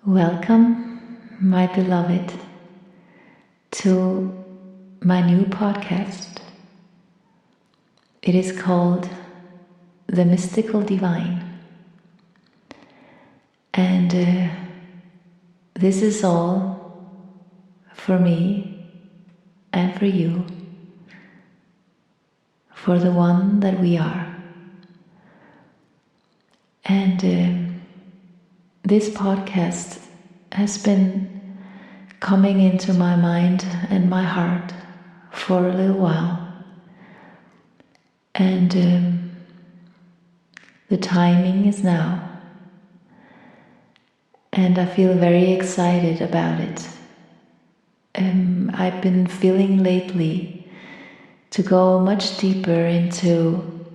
Welcome, my beloved, to my new podcast. It is called The Mystical Divine. And this is all for me and for you, for the one that we are. And this podcast has been coming into my mind and my heart for a little while. And the timing is now. And I feel very excited about it. I've been feeling lately to go much deeper into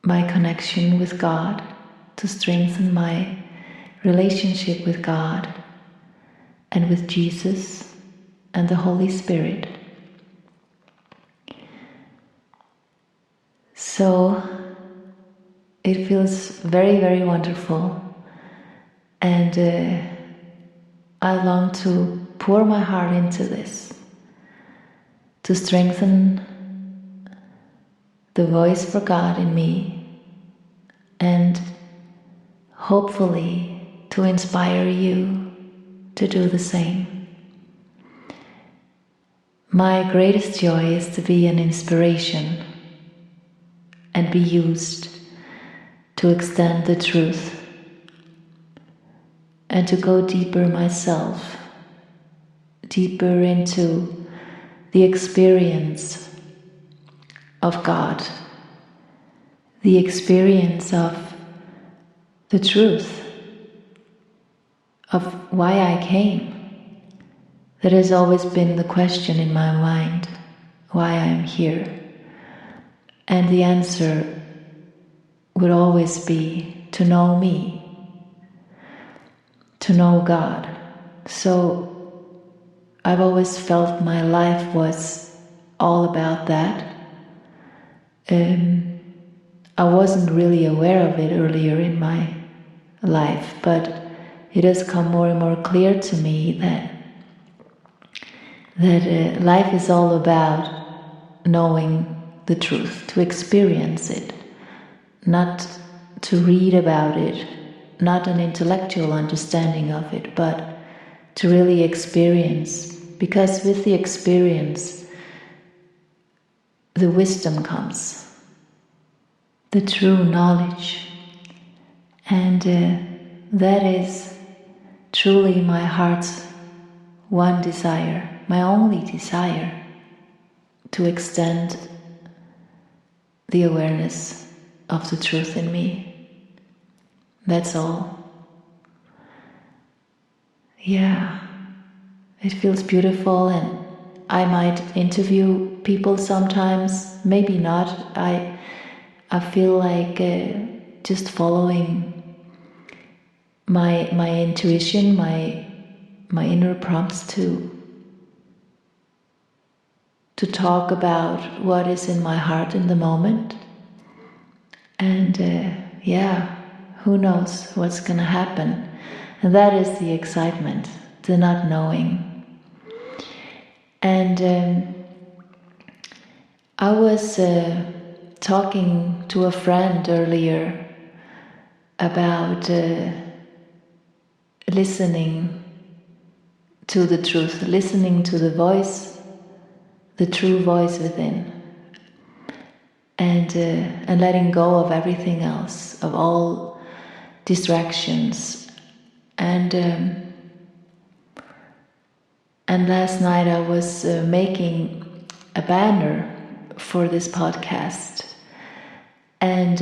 my connection with God, to strengthen my relationship with God and with Jesus and the Holy Spirit. So it feels very, very wonderful, and I long to pour my heart into this, to strengthen the voice for God in me, and hopefully to inspire you to do the same. My greatest joy is to be an inspiration and be used to extend the truth and to go deeper myself, deeper into the experience of God, the experience of the truth, of why I came. That has always been the question in my mind, why I am here. And the answer would always be to know me, to know God. So I've always felt my life was all about that. I wasn't really aware of it earlier in my life, but it has come more and more clear to me that life is all about knowing the truth, to experience it, not to read about it, not an intellectual understanding of it, but to really experience, because with the experience, the wisdom comes, the true knowledge, and that is truly my heart's one desire, my only desire, to extend the awareness of the truth in me. That's all. Yeah, it feels beautiful, and I might interview people sometimes, maybe not. I feel like just following my intuition, my inner prompts to talk about what is in my heart in the moment. And who knows what's gonna happen. And that is the excitement, the not knowing. And I was talking to a friend earlier about listening to the truth, listening to the voice, the true voice within, and letting go of everything else, of all distractions. And last night I was making a banner for this podcast, and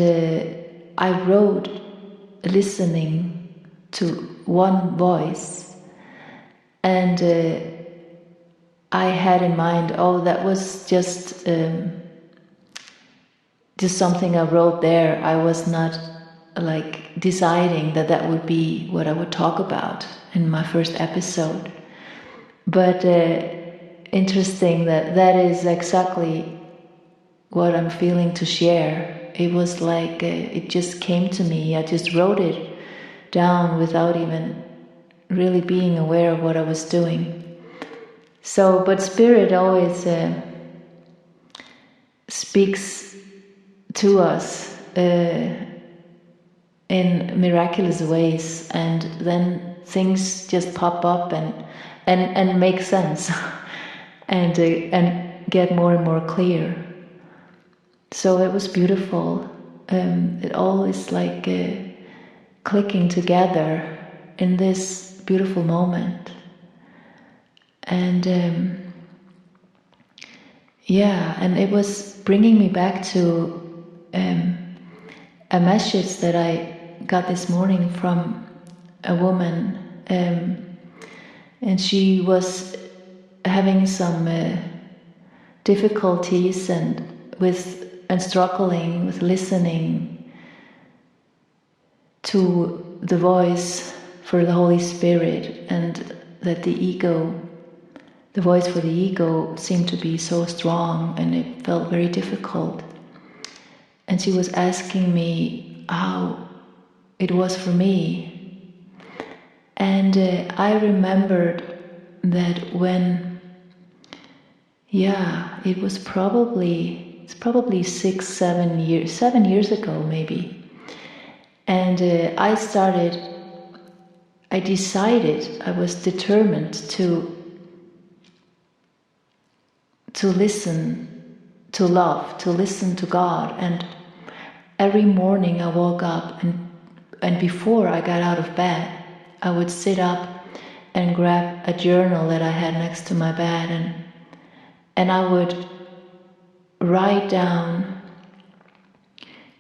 I wrote listening to one voice, and I had in mind, that was just something I wrote there. I was not like deciding that would be what I would talk about in my first episode. But interesting that is exactly what I'm feeling to share. It was like it just came to me. I just wrote it down without even really being aware of what I was doing. So, but Spirit always speaks to us in miraculous ways, and then things just pop up and make sense and get more and more clear. So it was beautiful. It all is like clicking together in this beautiful moment. And and it was bringing me back to a message that I got this morning from a woman, and she was having some difficulties and struggling with listening to the voice for the Holy Spirit, and that the voice for the ego seemed to be so strong, and it felt very difficult. And she was asking me how it was for me. And I remembered that when, it's probably 7 years ago maybe. And I decided, I was determined to listen to love, to listen to God. And every morning I woke up, and before I got out of bed, I would sit up and grab a journal that I had next to my bed, and I would write down,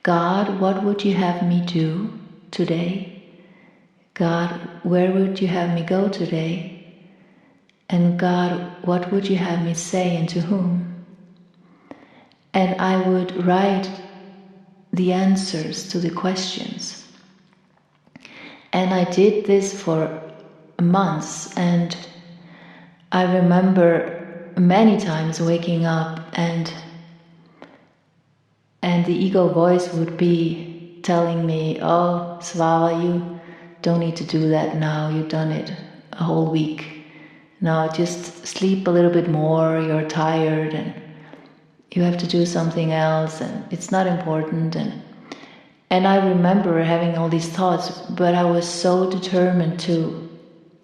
God, what would you have me do today? God, where would you have me go today? And God, what would you have me say and to whom? And I would write the answers to the questions. And I did this for months, and I remember many times waking up and the ego voice would be telling me, oh, Svava, you don't need to do that now, you've done it a whole week. Now just sleep a little bit more, you're tired and you have to do something else and it's not important. And I remember having all these thoughts, but I was so determined to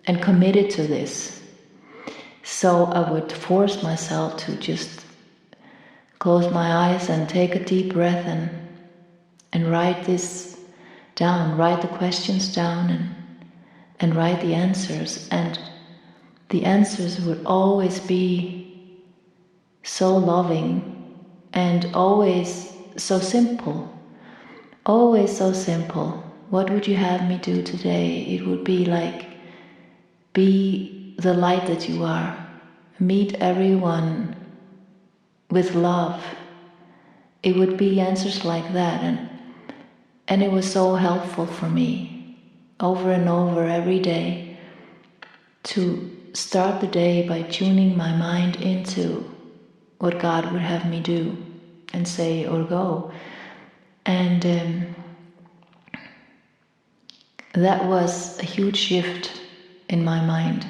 and committed to this. So I would force myself to just close my eyes and take a deep breath and write this down, write the questions down and write the answers. And the answers would always be so loving and always so simple. Always so simple. What would you have me do today? It would be like, be the light that you are. Meet everyone with love. It would be answers like that. And it was so helpful for me, over and over every day, to start the day by tuning my mind into what God would have me do and say or go. And that was a huge shift in my mind.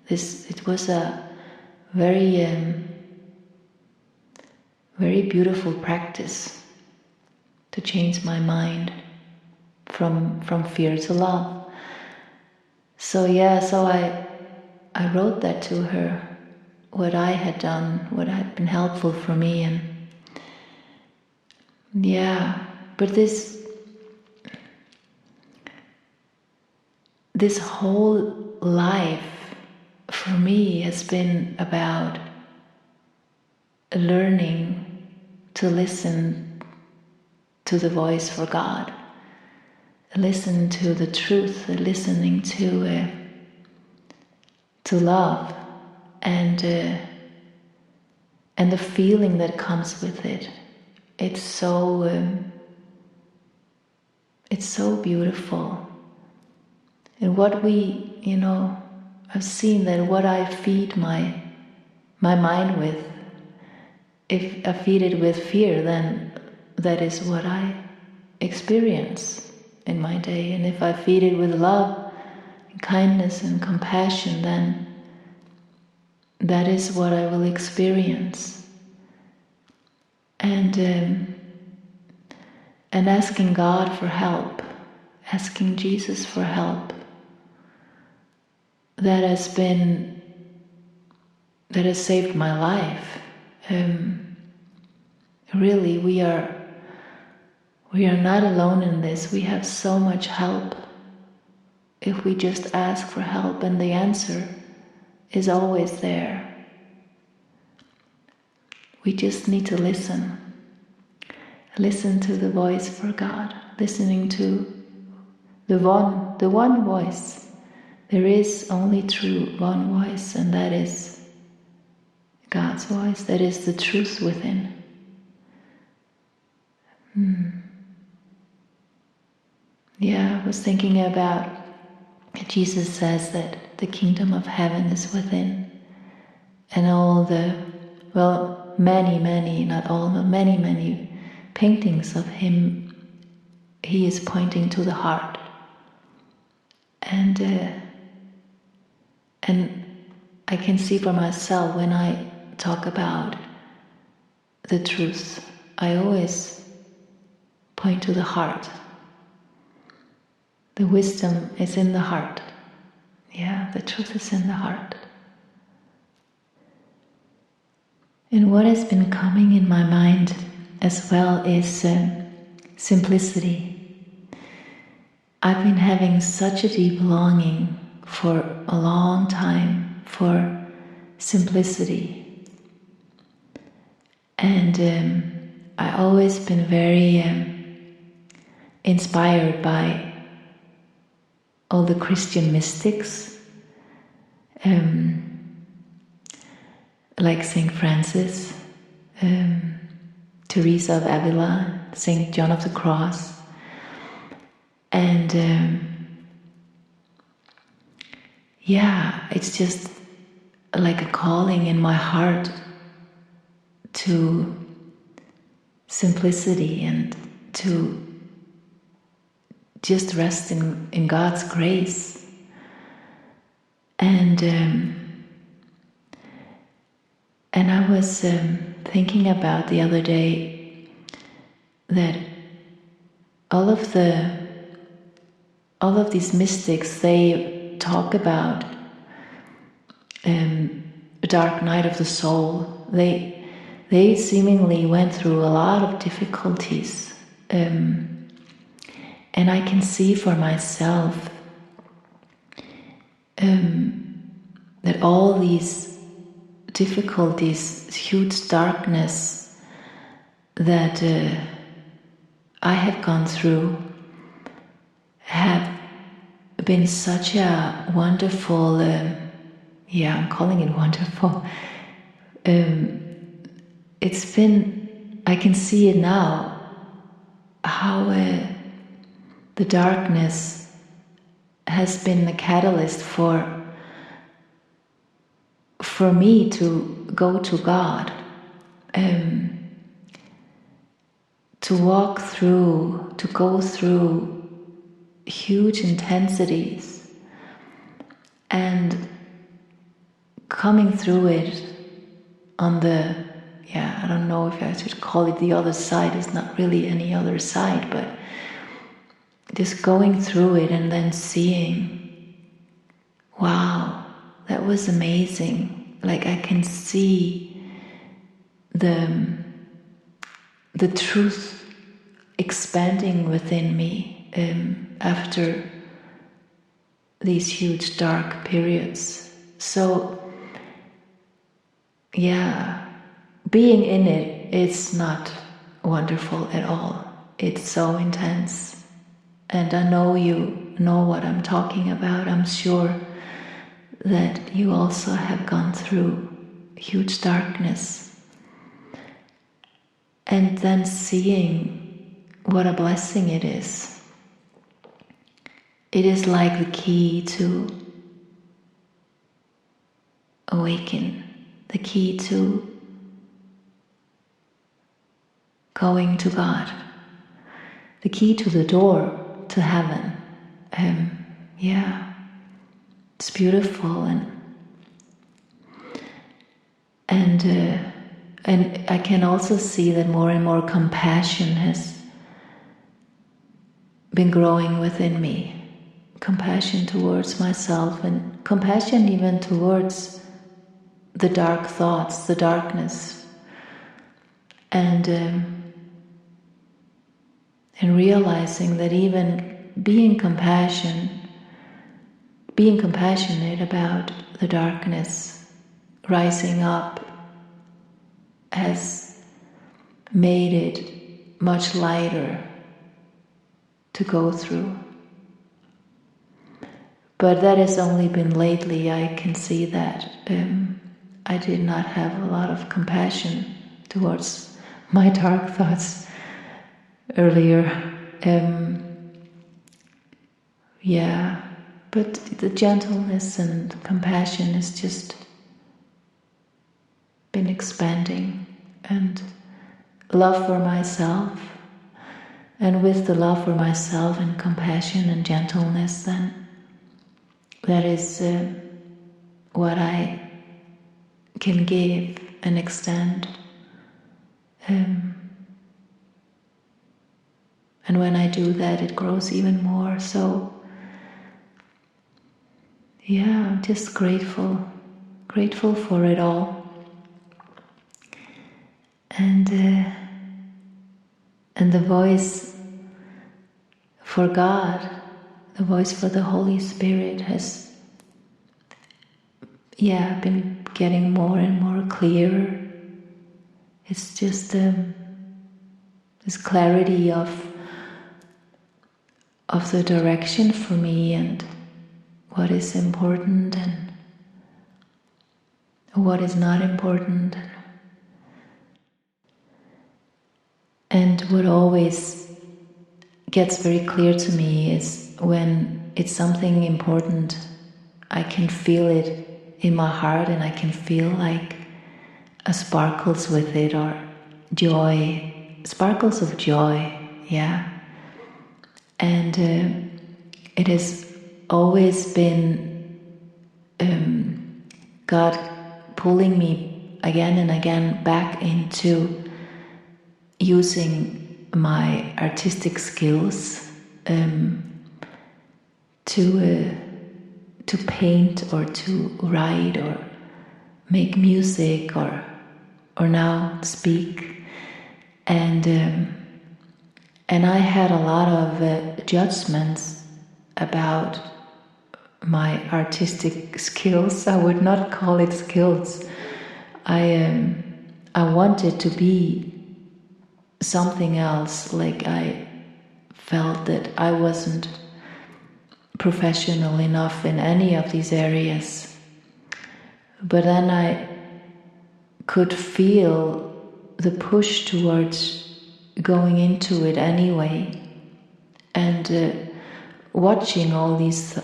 It was a very very beautiful practice to change my mind from fear to love. So I wrote that to her, what I had done, what had been helpful for me, and but this whole life for me has been about learning to listen to the voice for God, listen to the truth, listening to love, and the feeling that comes with it. It's so beautiful. And what I've seen that what I feed my mind with, if I feed it with fear, then that is what I experience in my day. And if I feed it with love, kindness and compassion, then that is what I will experience. And asking God for help, asking Jesus for help, that has saved my life. Really, we are not alone in this. We have so much help if we just ask for help, and the answer is always there. We just need to listen. Listen to the voice for God, listening to the one voice. There is only true one voice, and that is God's voice. That is the truth within. Yeah, I was thinking about, Jesus says that the kingdom of heaven is within, and all the, many, not all, but many paintings of him, he is pointing to the heart. And I can see for myself, when I talk about the truth, I always point to the heart. The wisdom is in the heart. Yeah, the truth is in the heart. And what has been coming in my mind as well is simplicity. I've been having such a deep longing for a long time for simplicity. And I've always been very inspired by all the Christian mystics, like Saint Francis, Teresa of Avila, Saint John of the Cross, and it's just like a calling in my heart to simplicity and to just rest in God's grace. And I was thinking about the other day that all of these mystics, they talk about a dark night of the soul. They seemingly went through a lot of difficulties. And I can see for myself that all these difficulties, huge darkness that I have gone through, have been such a wonderful, I'm calling it wonderful. It's been, I can see it now, how the darkness has been the catalyst for me to go to God, to walk through, to go through huge intensities, and coming through it on the, I don't know if I should call it the other side. It's not really any other side, but just going through it and then seeing, wow, that was amazing. Like I can see the truth expanding within me after these huge dark periods. So being in it is not wonderful at all. It's so intense. And I know you know what I'm talking about. I'm sure that you also have gone through huge darkness. And then seeing what a blessing it is. It is like the key to awaken, the key to going to God, the key to the door to heaven. it's beautiful, and I can also see that more and more compassion has been growing within me. Compassion towards myself, and compassion even towards the dark thoughts, the darkness, and realizing that even being compassionate about the darkness rising up has made it much lighter to go through. But that has only been lately. I can see that I did not have a lot of compassion towards my dark thoughts earlier. But the gentleness and compassion has just been expanding, and love for myself. And with the love for myself and compassion and gentleness, then that is what I can give and extend. And when I do that, it grows even more. So, yeah, I'm just grateful for it all. And the voice for God, the voice for the Holy Spirit has, been getting more and more clear. It's just this clarity of the direction for me and what is important and what is not important. And what always gets very clear to me is when it's something important, I can feel it in my heart, and I can feel like a sparkles with it, or joy, sparkles of joy, And it has always been God pulling me again and again back into using my artistic skills to paint or to write or make music or now speak, and I had a lot of judgments about my artistic skills. I would not call it skills. I wanted to be something else. Like, I felt that I wasn't professional enough in any of these areas. But then I could feel the push towards going into it anyway, and watching all these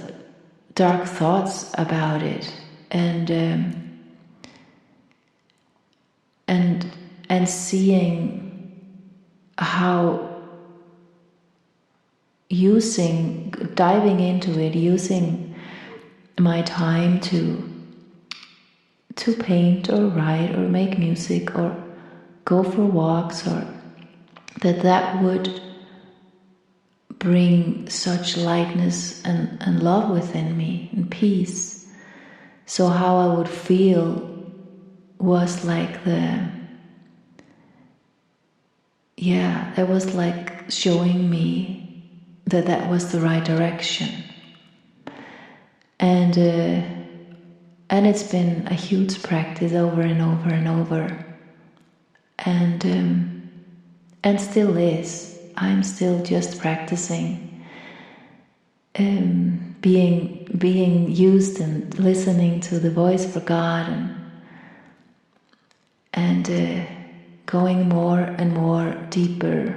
dark thoughts about it, and seeing how diving into it, using my time to paint or write or make music or go for walks, or that would bring such lightness and love within me and peace. So how I would feel was like that was like showing me that was the right direction. And it's been a huge practice over and over and over, and still is. I'm still just practicing, being used and listening to the voice for God, and going more and more deeper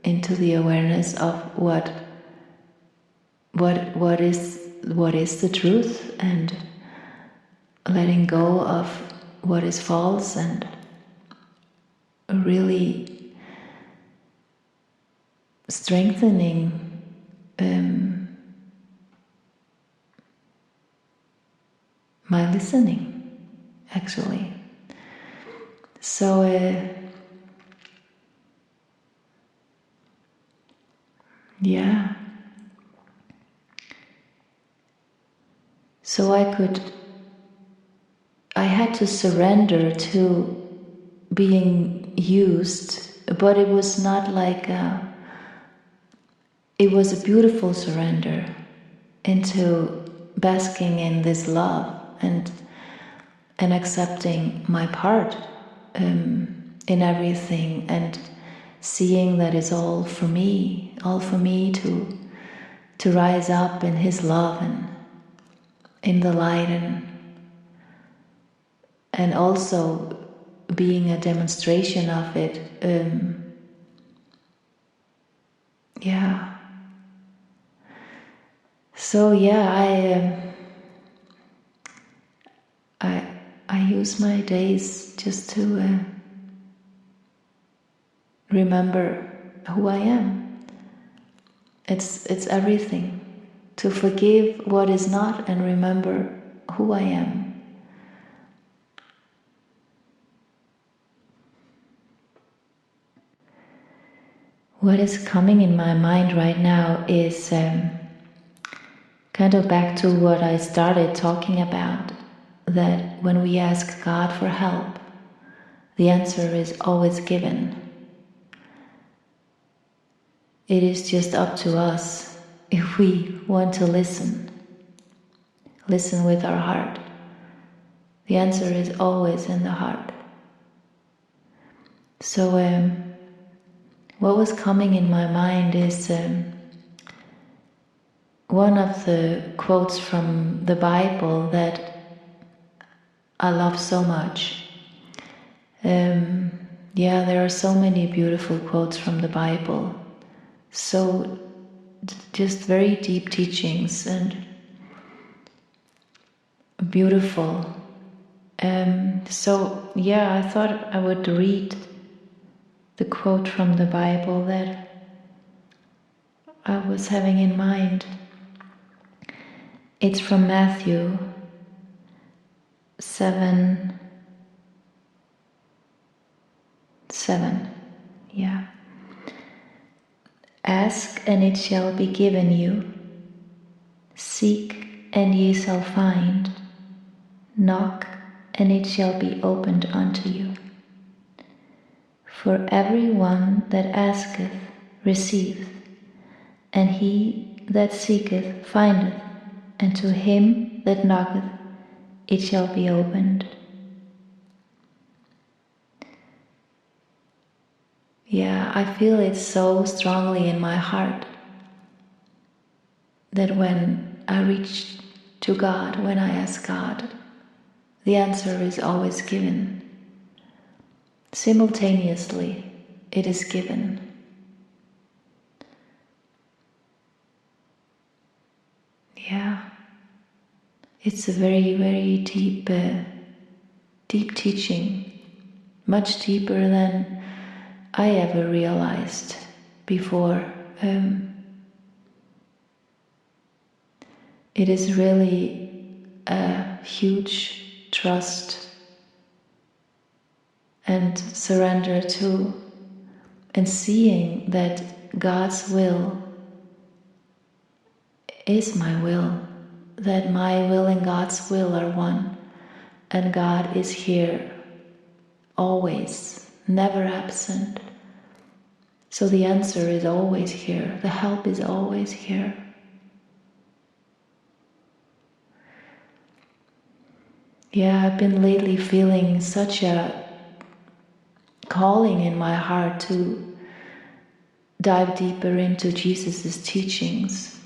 into the awareness of what is the truth, and letting go of what is false, and really strengthening my listening, actually. So yeah. So I had to surrender to being used, but it was not like it was a beautiful surrender into basking in this love and accepting my part in everything, and seeing that it's all for me to rise up in His love and in the light, and also being a demonstration of it. Yeah. So yeah, I use my days just to remember who I am. It's everything. To forgive what is not and remember who I am. What is coming in my mind right now is kind of back to what I started talking about, that when we ask God for help, the answer is always given. It is just up to us if we want to listen with our heart. The answer is always in the heart. So what was coming in my mind is one of the quotes from the Bible that I love so much. Yeah, there are so many beautiful quotes from the Bible. So just very deep teachings and beautiful. So yeah, I thought I would read the quote from the Bible that I was having in mind. It's from Matthew 7. Yeah. Ask and it shall be given you. Seek and ye shall find. Knock and it shall be opened unto you. For every one that asketh receiveth, and he that seeketh findeth, and to him that knocketh it shall be opened. Yeah, I feel it so strongly in my heart that when I reach to God, when I ask God, the answer is always given. Simultaneously, it is given. Yeah, it's a very, very deep teaching, much deeper than I ever realized before. It is really a huge trust and surrender to, and seeing that God's will is my will, that my will and God's will are one, and God is here always, never absent. So the answer is always here, the help is always here. Yeah, I've been lately feeling such a calling in my heart to dive deeper into Jesus' teachings.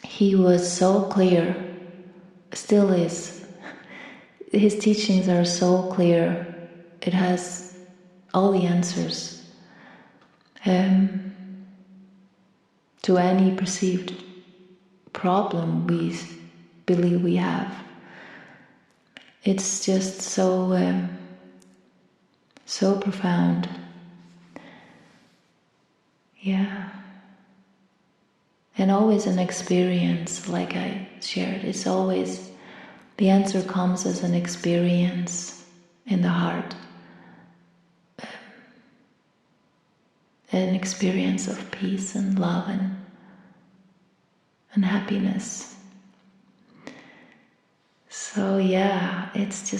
He was so clear, still is. His teachings are so clear. It has all the answers to any perceived problem we believe we have. It's just so so profound. Yeah. And always an experience, like I shared. It's always The answer comes as an experience in the heart, an experience of peace and love and happiness. So yeah, it's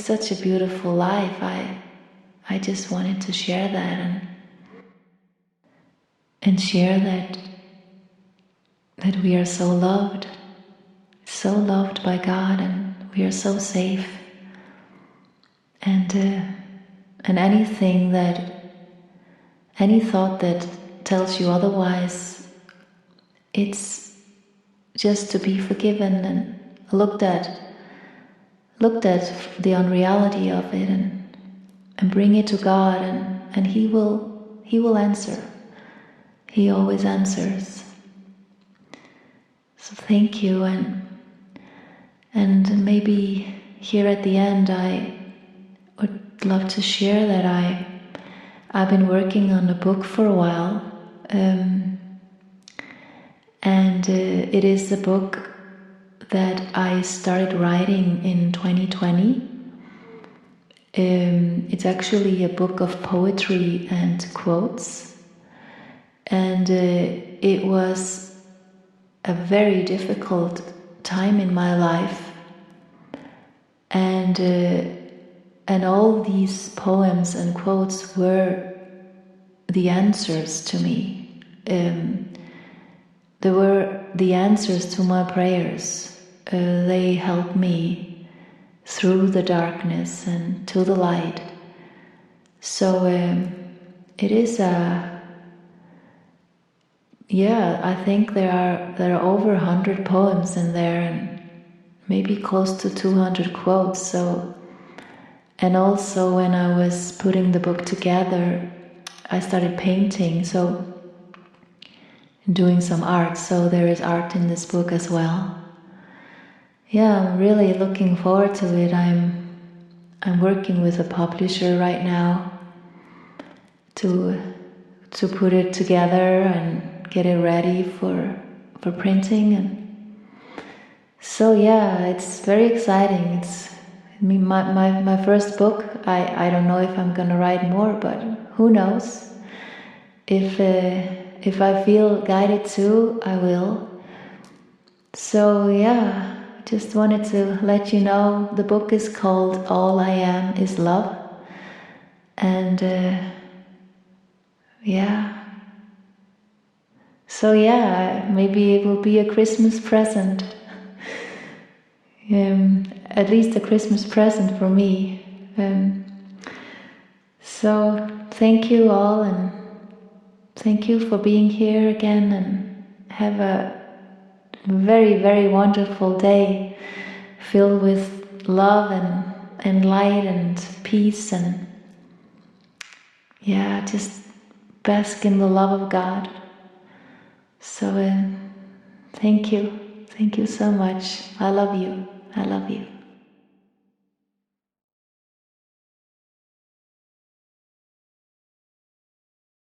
such a beautiful life. I just wanted to share that and share that we are so loved by God, and we are so safe. And any thought that tells you otherwise, it's just to be forgiven and looked at the unreality of it, and bring it to God, and He will answer. He always answers. So thank you, and maybe here at the end I would love to share that I've been working on a book for a while, and it is a book that I started writing in 2020. It's actually a book of poetry and quotes, and it was a very difficult time in my life, and all these poems and quotes were the answers to me. They were the answers to my prayers. They helped me through the darkness and to the light. So it is I think there are over 100 poems in there, and maybe close to 200 quotes. So, and also when I was putting the book together, I started painting, so doing some art. So there is art in this book as well. Yeah, I'm really looking forward to it. I'm working with a publisher right now to put it together and get it ready for printing. And so yeah, it's very exciting. It's my first book. I don't know if I'm gonna write more, but who knows? If I feel guided to, I will. So yeah, just wanted to let you know the book is called All I Am Is Love, and so yeah, maybe it will be a Christmas present, at least a Christmas present for me. So thank you all, and thank you for being here again, and have a very, very wonderful day filled with love and light and peace, and yeah, just bask in the love of God. So thank you so much. I love you.